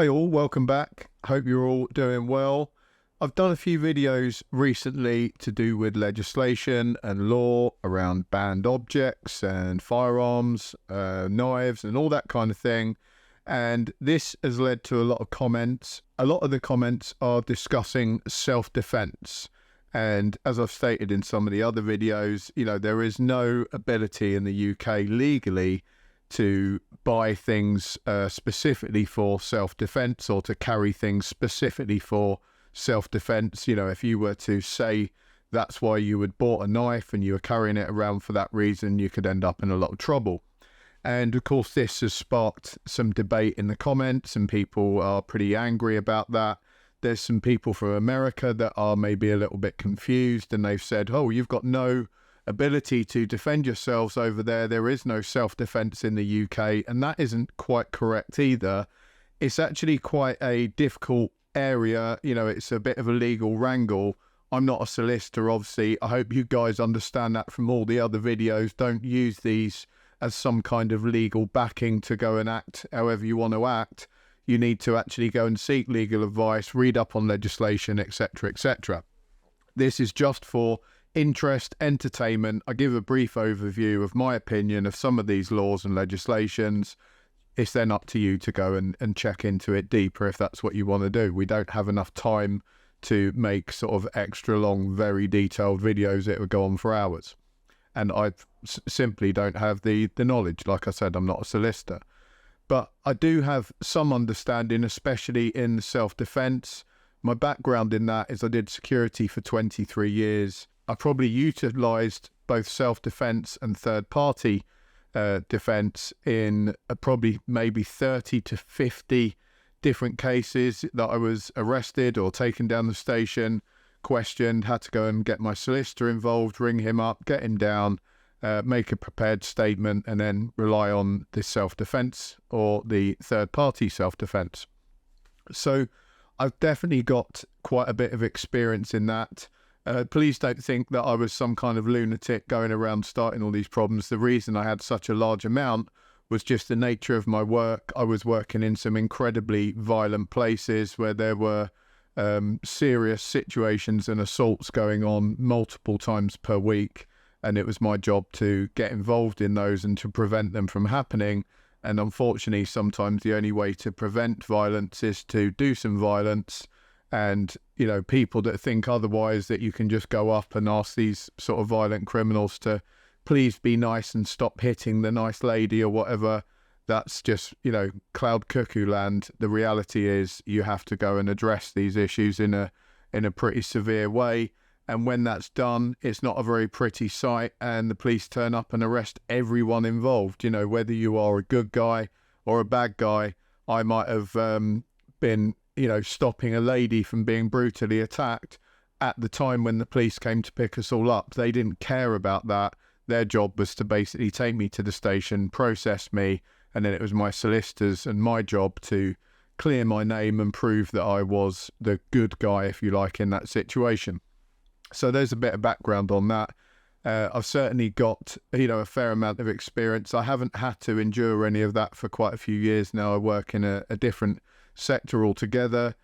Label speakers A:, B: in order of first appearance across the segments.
A: Hi all, welcome back. Hope you're all doing well. I've done a few videos recently to do with legislation and law around banned objects and firearms, knives and all that kind of thing. And this has led to a lot of comments. A lot of the comments are discussing self-defense. And as I've stated in some of the other videos, there is no ability in the UK legally to buy things specifically for self-defense or to carry things specifically for self-defense. If you were to say that's why you had bought a knife and you were carrying it around for that reason, you could end up in a lot of trouble. And of course, this has sparked some debate in the comments and people are pretty angry about that. There's some people from America that are maybe a little bit confused and they've said, oh, you've got no ability to defend yourselves over there. There is no self-defense in the UK, and that isn't quite correct either. It's actually quite a difficult area. It's a bit of a legal wrangle. I'm not a solicitor, obviously. I hope you guys understand that from all the other videos. Don't use these as some kind of legal backing to go and act however you want to act. You need to actually go and seek legal advice, read up on legislation, etc., etc. This is just for interest, entertainment. I give a brief overview of my opinion of some of these laws and legislations. It's then up to you to go and check into it deeper if that's what you want to do. We don't have enough time to make sort of extra long, very detailed videos. It would go on for hours. And I simply don't have the knowledge. Like I said, I'm not a solicitor. But I do have some understanding, especially in self-defense. My background in that is I did security for 23 years. I probably utilised both self-defense and third-party defence in probably maybe 30 to 50 different cases that I was arrested or taken down the station, questioned, had to go and get my solicitor involved, ring him up, get him down, make a prepared statement, and then rely on the self-defense or the third-party self-defense. So I've definitely got quite a bit of experience in that. Please don't think that I was some kind of lunatic going around starting all these problems. The reason I had such a large amount was just the nature of my work. I was working in some incredibly violent places where there were serious situations and assaults going on multiple times per week. And it was my job to get involved in those and to prevent them from happening. And unfortunately, sometimes the only way to prevent violence is to do some violence. And, people that think otherwise, that you can just go up and ask these sort of violent criminals to please be nice and stop hitting the nice lady or whatever, that's just, cloud cuckoo land. The reality is you have to go and address these issues in a pretty severe way. And when that's done, it's not a very pretty sight, and the police turn up and arrest everyone involved. Whether you are a good guy or a bad guy. I might have been, stopping a lady from being brutally attacked at the time when the police came to pick us all up. They didn't care about that. Their job was to basically take me to the station, process me, and then it was my solicitors and my job to clear my name and prove that I was the good guy, if you like, in that situation. So there's a bit of background on that. I've certainly got, a fair amount of experience. I haven't had to endure any of that for quite a few years now. I work in a different sector altogether,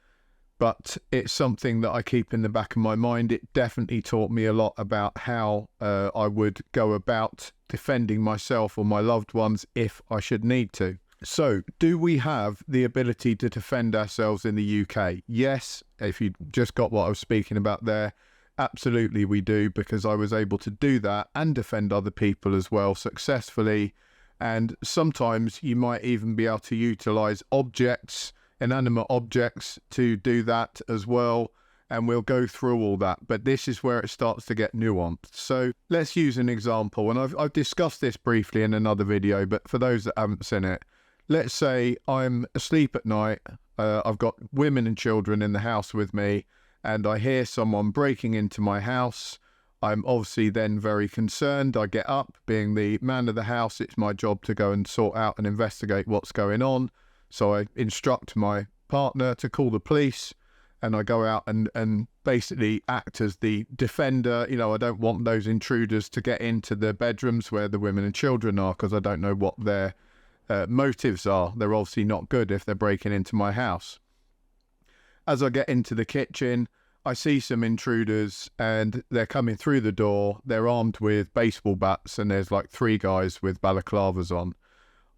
A: but it's something that I keep in the back of my mind. It definitely taught me a lot about how I would go about defending myself or my loved ones if I should need to. So, do we have the ability to defend ourselves in the UK? Yes, if you just got what I was speaking about there, absolutely we do, because I was able to do that and defend other people as well successfully. And sometimes you might even be able to utilise objects, inanimate objects, to do that as well. And we'll go through all that, but this is where it starts to get nuanced. So let's use an example, and I've discussed this briefly in another video, but for those that haven't seen it, let's say I'm asleep at night, I've got women and children in the house with me, and I hear someone breaking into my house. I'm obviously then very concerned. I get up, being the man of the house, it's my job to go and sort out and investigate what's going on. So I instruct my partner to call the police, and I go out and basically act as the defender. I don't want those intruders to get into the bedrooms where the women and children are, because I don't know what their motives are. They're obviously not good if they're breaking into my house. As I get into the kitchen, I see some intruders and they're coming through the door. They're armed with baseball bats and there's like 3 guys with balaclavas on.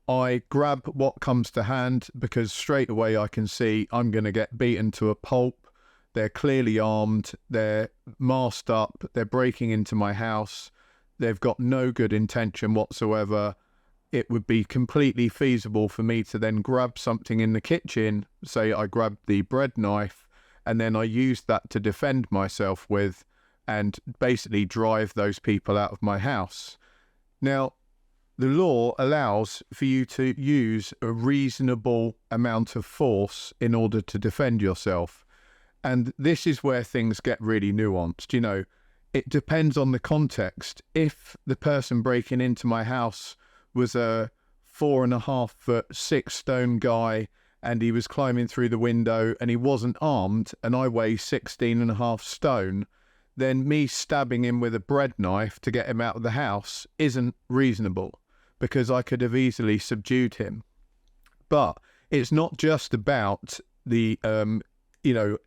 A: I grab what comes to hand because straight away I can see I'm going to get beaten to a pulp. They're clearly armed. They're masked up. They're breaking into my house. They've got no good intention whatsoever. It would be completely feasible for me to then grab something in the kitchen. Say I grabbed the bread knife and then I used that to defend myself with and basically drive those people out of my house. Now, the law allows for you to use a reasonable amount of force in order to defend yourself. And this is where things get really nuanced. You know, it depends on the context. If the person breaking into my house was a 4.5 foot, 6 stone guy and he was climbing through the window and he wasn't armed and I weigh 16.5 stone, then me stabbing him with a bread knife to get him out of the house isn't reasonable because I could have easily subdued him. But it's not just about the,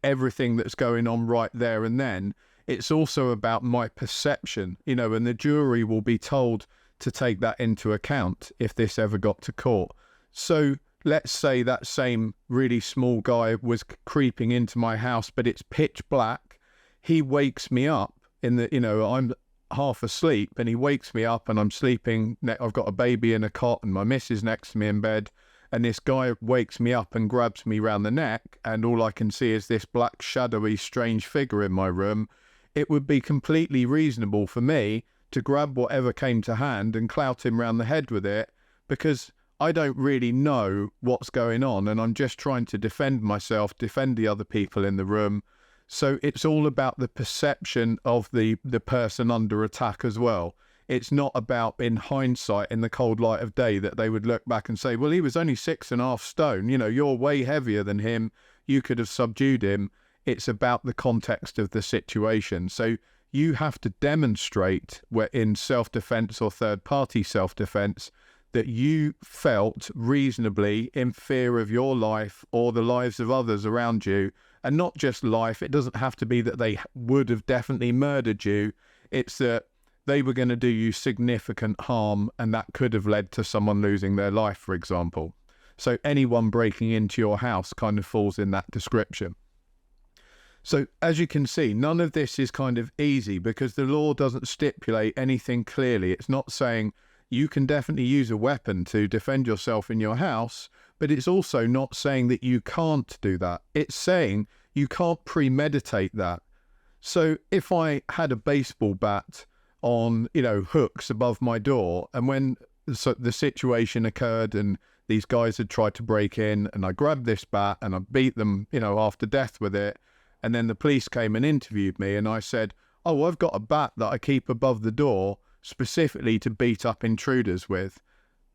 A: everything that's going on right there and then. It's also about my perception, and the jury will be told to take that into account if this ever got to court. So let's say that same really small guy was creeping into my house, but it's pitch black. He wakes me up I'm half asleep and he wakes me up and I'm sleeping. I've got a baby in a cot and my missus next to me in bed. And this guy wakes me up and grabs me round the neck. And all I can see is this black, shadowy, strange figure in my room. It would be completely reasonable for me to grab whatever came to hand and clout him round the head with it, because I don't really know what's going on and I'm just trying to defend myself, defend the other people in the room. So it's all about the perception of the person under attack as well. It's not about, in hindsight, in the cold light of day, that they would look back and say, well, he was only 6.5 stone. You're way heavier than him. You could have subdued him. It's about the context of the situation. So you have to demonstrate, where in self-defense or third-party self-defense, that you felt reasonably in fear of your life or the lives of others around you. And not just life. It doesn't have to be that they would have definitely murdered you. It's that they were going to do you significant harm and that could have led to someone losing their life, for example. So anyone breaking into your house kind of falls in that description. So as you can see, none of this is kind of easy because the law doesn't stipulate anything clearly. It's not saying you can definitely use a weapon to defend yourself in your house, but it's also not saying that you can't do that. It's saying you can't premeditate that. So if I had a baseball bat on, hooks above my door, and when the situation occurred and these guys had tried to break in and I grabbed this bat and I beat them, after death with it, and then the police came and interviewed me and I said, oh, I've got a bat that I keep above the door specifically to beat up intruders with.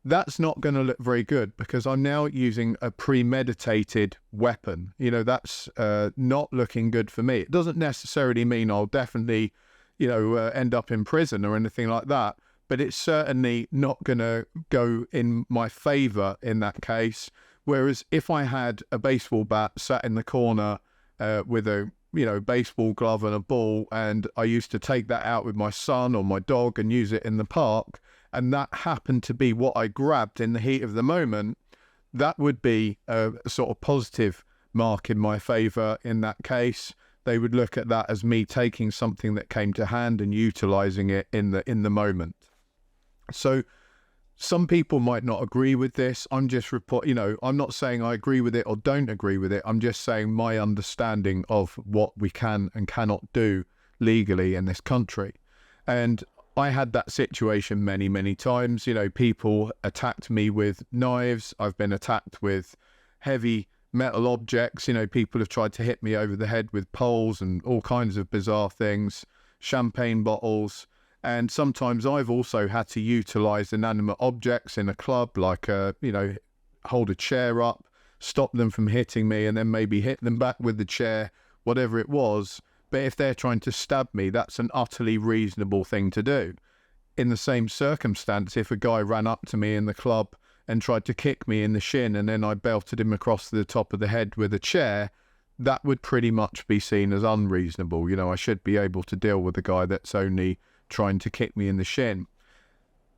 A: That's not going to look very good because I'm now using a premeditated weapon. That's not looking good for me. It doesn't necessarily mean I'll definitely, end up in prison or anything like that, but it's certainly not going to go in my favor in that case. Whereas if I had a baseball bat sat in the corner with a baseball glove and a ball, and I used to take that out with my son or my dog and use it in the park, and that happened to be what I grabbed in the heat of the moment, that would be a sort of positive mark in my favour in that case. They would look at that as me taking something that came to hand and utilising it in the moment. So some people might not agree with this. I'm just I'm not saying I agree with it or don't agree with it. I'm just saying my understanding of what we can and cannot do legally in this country. And I had that situation many, many times. People attacked me with knives. I've been attacked with heavy metal objects. People have tried to hit me over the head with poles and all kinds of bizarre things, champagne bottles. And sometimes I've also had to utilize inanimate objects in a club, like, hold a chair up, stop them from hitting me, and then maybe hit them back with the chair, whatever it was. But if they're trying to stab me, that's an utterly reasonable thing to do. In the same circumstance, if a guy ran up to me in the club and tried to kick me in the shin, and then I belted him across the top of the head with a chair, that would pretty much be seen as unreasonable. I should be able to deal with a guy that's only trying to kick me in the shin.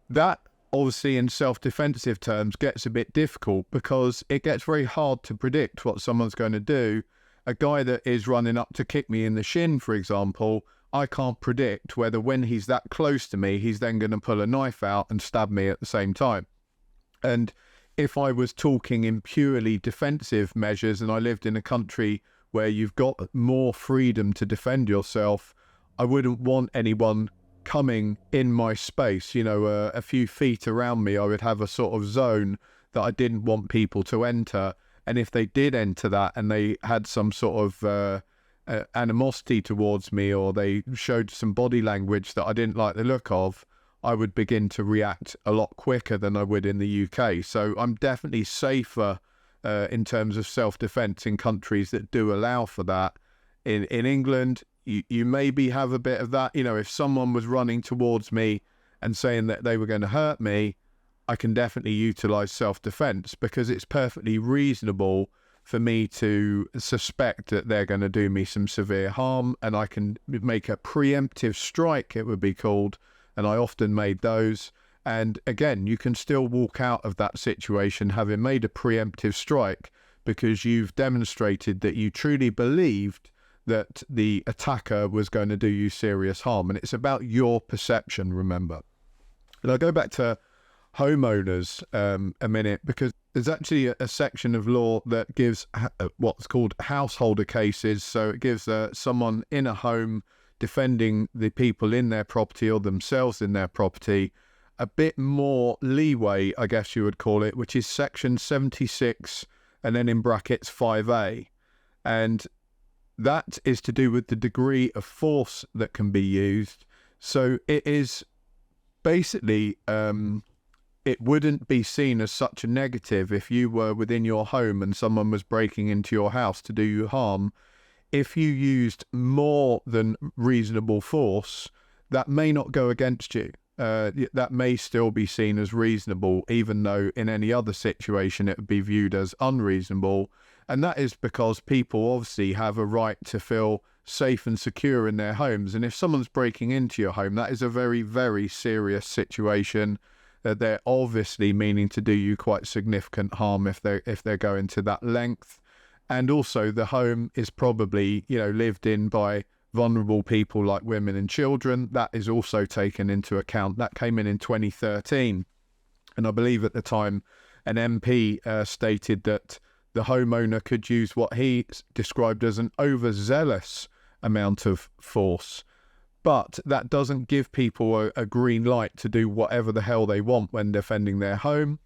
A: That, obviously, in self-defensive terms, gets a bit difficult because it gets very hard to predict what someone's going to do. A guy that is running up to kick me in the shin, for example, I can't predict whether when he's that close to me, he's then going to pull a knife out and stab me at the same time. And if I was talking in purely defensive measures and I lived in a country where you've got more freedom to defend yourself, I wouldn't want anyone coming in my space. A few feet around me, I would have a sort of zone that I didn't want people to enter. And if they did enter that and they had some sort of animosity towards me, or they showed some body language that I didn't like the look of, I would begin to react a lot quicker than I would in the UK. So I'm definitely safer in terms of self-defense in countries that do allow for that. In England, you maybe have a bit of that. If someone was running towards me and saying that they were going to hurt me, I can definitely utilize self-defense because it's perfectly reasonable for me to suspect that they're going to do me some severe harm, and I can make a preemptive strike, it would be called, and I often made those. And again, you can still walk out of that situation having made a preemptive strike because you've demonstrated that you truly believed that the attacker was going to do you serious harm. And it's about your perception, remember. And I'll go back to homeowners a minute, because there's actually a section of law that gives what's called householder cases. So it gives someone in a home defending the people in their property or themselves in their property a bit more leeway, I guess you would call it, which is section 76 and then in brackets 5A. And that is to do with the degree of force that can be used. So it is basically, it wouldn't be seen as such a negative if you were within your home and someone was breaking into your house to do you harm. If you used more than reasonable force, that may not go against you. That may still be seen as reasonable, even though in any other situation it would be viewed as unreasonable. And that is because people obviously have a right to feel safe and secure in their homes. And if someone's breaking into your home, that is a very, very serious situation. They're obviously meaning to do you quite significant harm if they're going to that length. And also the home is probably, lived in by vulnerable people like women and children. That is also taken into account. That came in 2013. And I believe at the time an MP stated that the homeowner could use what he described as an overzealous amount of force. But that doesn't give people a green light to do whatever the hell they want when defending their home,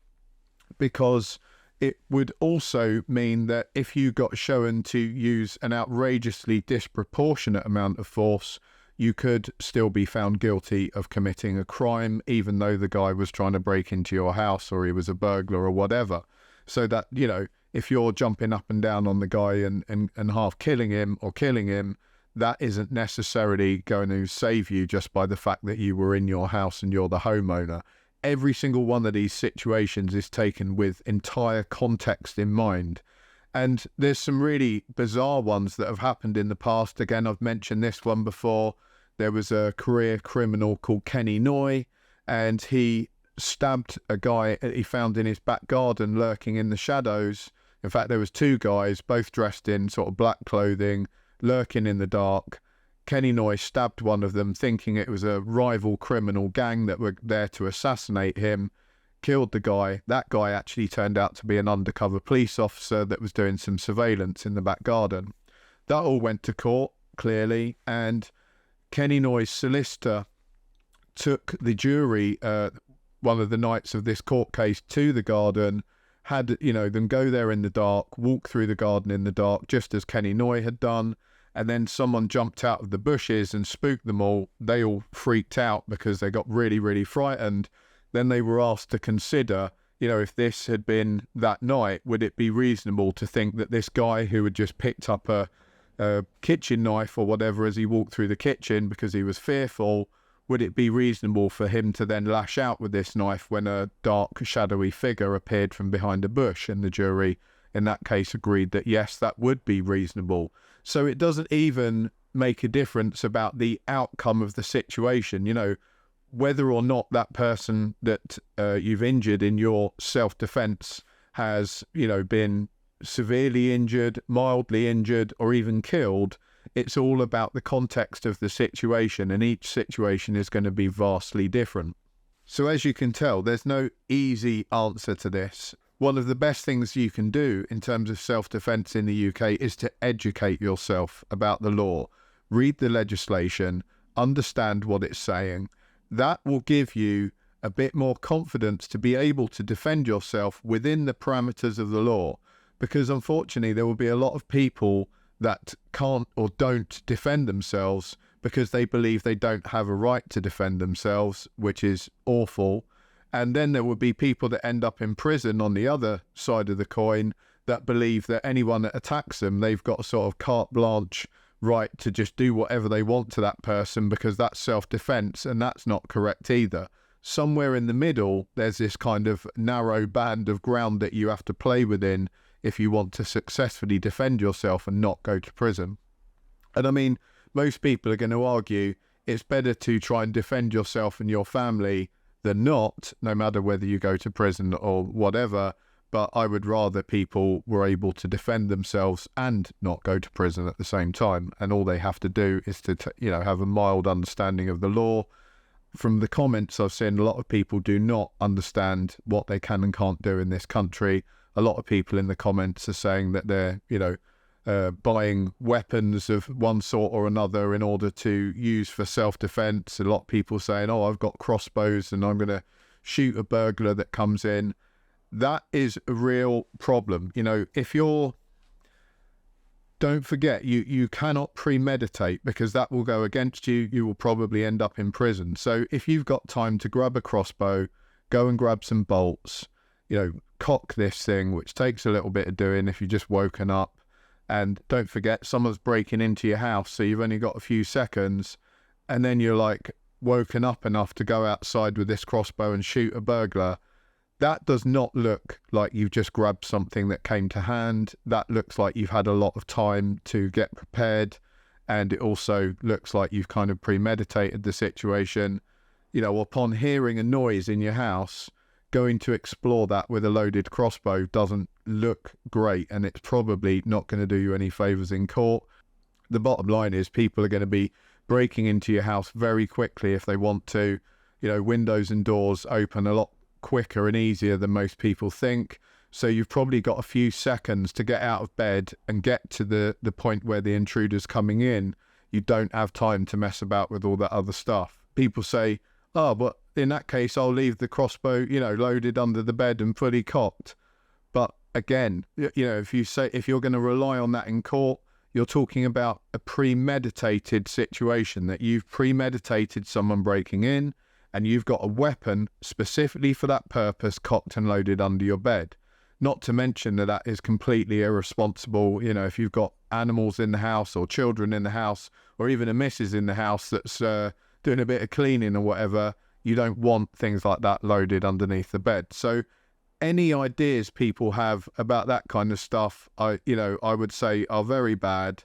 A: because it would also mean that if you got shown to use an outrageously disproportionate amount of force, you could still be found guilty of committing a crime, even though the guy was trying to break into your house or he was a burglar or whatever. So that, if you're jumping up and down on the guy and half killing him or killing him, that isn't necessarily going to save you just by the fact that you were in your house and you're the homeowner. Every single one of these situations is taken with entire context in mind. And there's some really bizarre ones that have happened in the past. Again, I've mentioned this one before. There was a career criminal called Kenny Noy, and he stabbed a guy he found in his back garden lurking in the shadows. In fact, there was two guys, both dressed in sort of black clothing, lurking in the dark. Kenny Noy stabbed one of them, thinking it was a rival criminal gang that were there to assassinate him, killed the guy. That guy actually turned out to be an undercover police officer that was doing some surveillance in the back garden. That all went to court, clearly, and Kenny Noy's solicitor took the jury one of the nights of this court case to the garden, had them go there in the dark, walk through the garden in the dark, just as Kenny Noy had done. And then someone jumped out of the bushes and spooked them all. They all freaked out because they got really, really frightened. Then they were asked to consider, if this had been that night, would it be reasonable to think that this guy who had just picked up a kitchen knife or whatever as he walked through the kitchen because he was fearful, would it be reasonable for him to then lash out with this knife when a dark, shadowy figure appeared from behind a bush? And the jury, in that case, agreed that yes, that would be reasonable. So it doesn't even make a difference about the outcome of the situation, you know, whether or not that person that you've injured in your self-defense has, you know, been severely injured, mildly injured, or even killed. It's all about the context of the situation, and each situation is going to be vastly different. So as you can tell, there's no easy answer to this. One of the best things you can do in terms of self-defense in the UK is to educate yourself about the law. Read the legislation, understand what it's saying. That will give you a bit more confidence to be able to defend yourself within the parameters of the law. Because unfortunately, there will be a lot of people that can't or don't defend themselves because they believe they don't have a right to defend themselves, which is awful. And then there will be people that end up in prison on the other side of the coin that believe that anyone that attacks them, they've got a sort of carte blanche right to just do whatever they want to that person because that's self-defense, and that's not correct either. Somewhere in the middle, there's this kind of narrow band of ground that you have to play within if you want to successfully defend yourself and not go to prison. And I mean, most people are going to argue it's better to try and defend yourself and your family than not, no matter whether you go to prison or whatever. But I would rather people were able to defend themselves and not go to prison at the same time. And all they have to do is to, have a mild understanding of the law. From the comments I've seen, a lot of people do not understand what they can and can't do in this country. A lot of people in the comments are saying that they're, buying weapons of one sort or another in order to use for self-defense. A lot of people saying, oh, I've got crossbows and I'm going to shoot a burglar that comes in. That is a real problem. Don't forget, you cannot premeditate because that will go against you. You will probably end up in prison. So if you've got time to grab a crossbow, go and grab some bolts, cock this thing, which takes a little bit of doing if you've just woken up. And don't forget, someone's breaking into your house, so you've only got a few seconds, and then you're like woken up enough to go outside with this crossbow and shoot a burglar. That does not look like you've just grabbed something that came to hand. That looks like you've had a lot of time to get prepared, and it also looks like you've kind of premeditated the situation. Upon hearing a noise in your house, going to explore that with a loaded crossbow doesn't look great, and it's probably not going to do you any favors in court. The bottom line is people are going to be breaking into your house very quickly if they want to. Windows and doors open a lot quicker and easier than most people think. So you've probably got a few seconds to get out of bed and get to the point where the intruder's coming in. You don't have time to mess about with all that other stuff. People say, oh, but in that case, I'll leave the crossbow, loaded under the bed and fully cocked. But again, if you're going to rely on that in court, you're talking about a premeditated situation, that you've premeditated someone breaking in and you've got a weapon specifically for that purpose cocked and loaded under your bed. Not to mention that is completely irresponsible. If you've got animals in the house or children in the house or even a missus in the house that's doing a bit of cleaning or whatever, you don't want things like that loaded underneath the bed. So any ideas people have about that kind of stuff, I would say are very bad.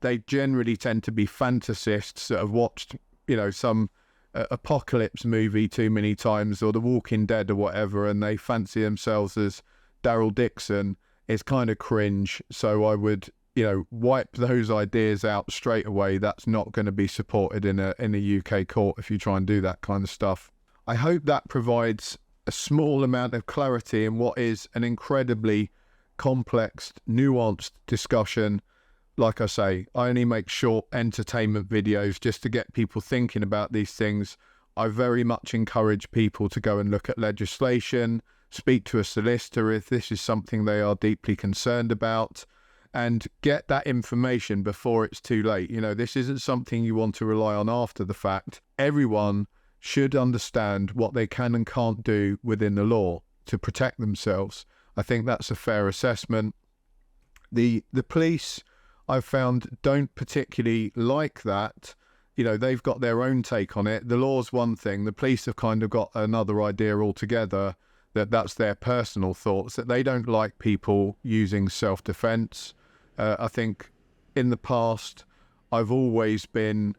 A: They generally tend to be fantasists that have watched, some apocalypse movie too many times, or The Walking Dead or whatever, and they fancy themselves as Daryl Dixon. It's kind of cringe. So I would, wipe those ideas out straight away. That's not going to be supported in a UK court if you try and do that kind of stuff. I hope that provides a small amount of clarity in what is an incredibly complex, nuanced discussion. Like I say, I only make short entertainment videos just to get people thinking about these things. I very much encourage people to go and look at legislation, speak to a solicitor if this is something they are deeply concerned about, and get that information before it's too late. This isn't something you want to rely on after the fact. Everyone should understand what they can and can't do within the law to protect themselves. I think that's a fair assessment. The police, I've found, don't particularly like that. you know, they've got their own take on it. The law's one thing. The police have kind of got another idea altogether, that's their personal thoughts, that they don't like people using self-defense. I think in the past, I've always been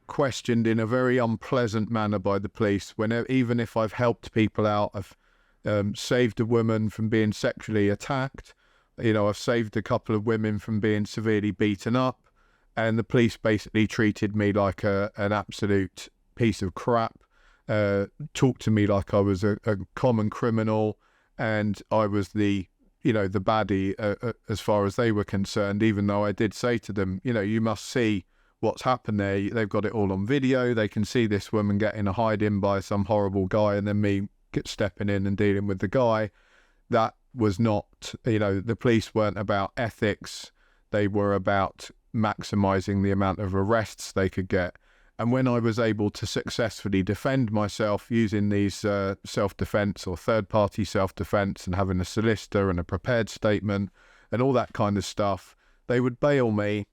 A: questioned in a very unpleasant manner by the police. Whenever, even if I've helped people out, I've saved a woman from being sexually attacked. You know, I've saved a couple of women from being severely beaten up, and the police basically treated me like an absolute piece of crap. Talked to me like I was a common criminal, and I was the baddie as far as they were concerned, even though I did say to them, you know, you must see what's happened there. They've got it all on video. They can see this woman getting a hide-in by some horrible guy, and then me stepping in and dealing with the guy. That was not, you know, the police weren't about ethics. They were about maximising the amount of arrests they could get. And when I was able to successfully defend myself using these self-defense or third-party self-defense and having a solicitor and a prepared statement and all that kind of stuff, they would bail me.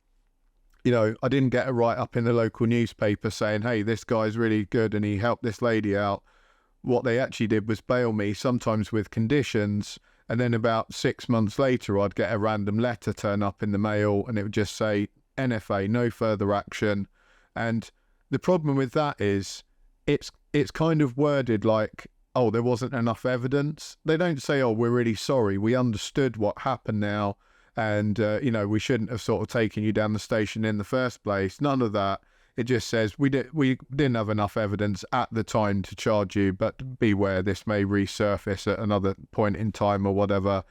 A: You know, I didn't get a write-up in the local newspaper saying, hey, this guy's really good and he helped this lady out. What they actually did was bail me, sometimes with conditions, and then about 6 months later, I'd get a random letter turn up in the mail and it would just say, NFA, no further action. And the problem with that is it's kind of worded like, oh, there wasn't enough evidence. They don't say, oh, we're really sorry. We understood what happened now. And, you know, we shouldn't have sort of taken you down the station in the first place. None of that. It just says we didn't have enough evidence at the time to charge you, but beware, this may resurface at another point in time or whatever.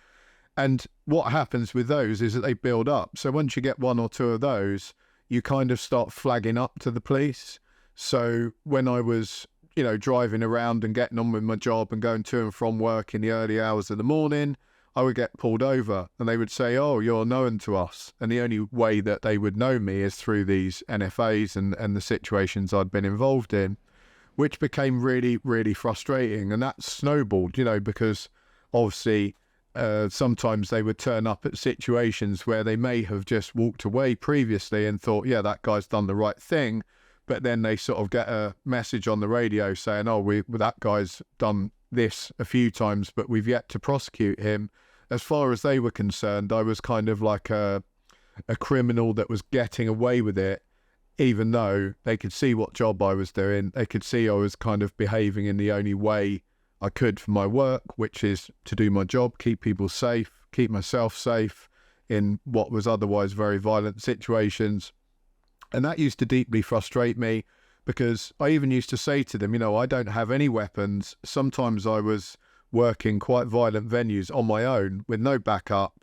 A: And what happens with those is that they build up. So once you get one or two of those, you kind of start flagging up to the police. So when I was, you know, driving around and getting on with my job and going to and from work in the early hours of the morning, I would get pulled over and they would say, oh, you're known to us. And the only way that they would know me is through these NFAs and the situations I'd been involved in, which became really, really frustrating. And that snowballed, you know, because obviously sometimes they would turn up at situations where they may have just walked away previously and thought, yeah, that guy's done the right thing. But then they sort of get a message on the radio saying, oh, that guy's done this a few times, but we've yet to prosecute him. As far as they were concerned, I was kind of like a criminal that was getting away with it, even though they could see what job I was doing. They could see I was kind of behaving in the only way I could for my work, which is to do my job, keep people safe, keep myself safe in what was otherwise very violent situations. And that used to deeply frustrate me, because I even used to say to them, you know, I don't have any weapons. Sometimes I was working quite violent venues on my own with no backup.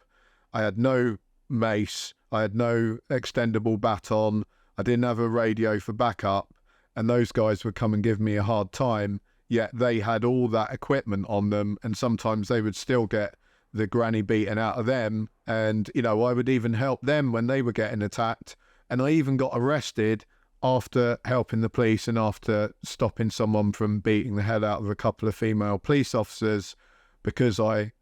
A: I had no mace. I had no extendable baton. I didn't have a radio for backup. And those guys would come and give me a hard time. Yet they had all that equipment on them. And sometimes they would still get the granny beaten out of them. And, you know, I would even help them when they were getting attacked. And I even got arrested after helping the police and after stopping someone from beating the hell out of a couple of female police officers, because I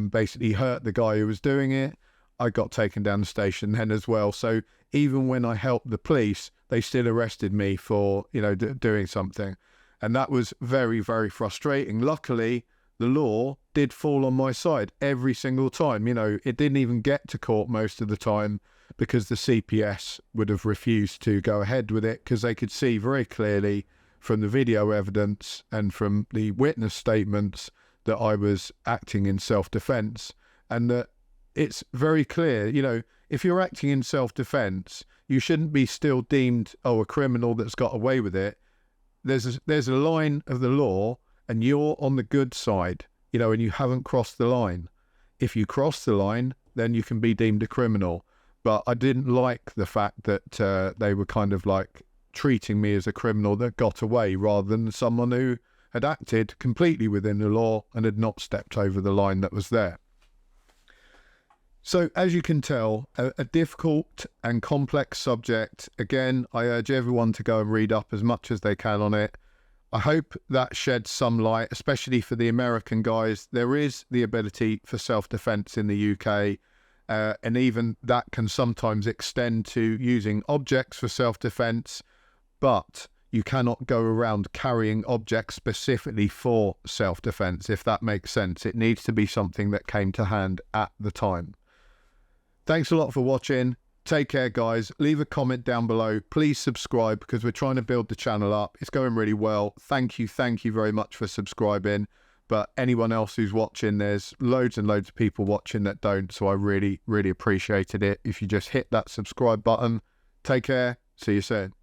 A: basically hurt the guy who was doing it. I got taken down the station then as well. So even when I helped the police, they still arrested me for, you know, doing something. And that was very, very frustrating. Luckily, the law did fall on my side every single time. You know, it didn't even get to court most of the time, because the CPS would have refused to go ahead with it, because they could see very clearly from the video evidence and from the witness statements that I was acting in self-defense. And that it's very clear, you know, if you're acting in self-defense, you shouldn't be still deemed, oh, a criminal that's got away with it. There's a line of the law and you're on the good side, you know, and you haven't crossed the line. If you cross the line, then you can be deemed a criminal. But I didn't like the fact that they were kind of like treating me as a criminal that got away, rather than someone who had acted completely within the law and had not stepped over the line that was there. So as you can tell, a difficult and complex subject. Again, I urge everyone to go and read up as much as they can on it. I hope that sheds some light, especially for the American guys. There is the ability for self-defense in the UK. And even that can sometimes extend to using objects for self-defense. but you cannot go around carrying objects specifically for self-defense, if that makes sense. It needs to be something that came to hand at the time. Thanks a lot for watching. Take care, guys. Leave a comment down below. Please subscribe, because we're trying to build the channel up. It's going really well. Thank you very much for subscribing. But anyone else who's watching, there's loads and loads of people watching that don't, so I really appreciated it if you just hit that subscribe button. Take care. See you soon.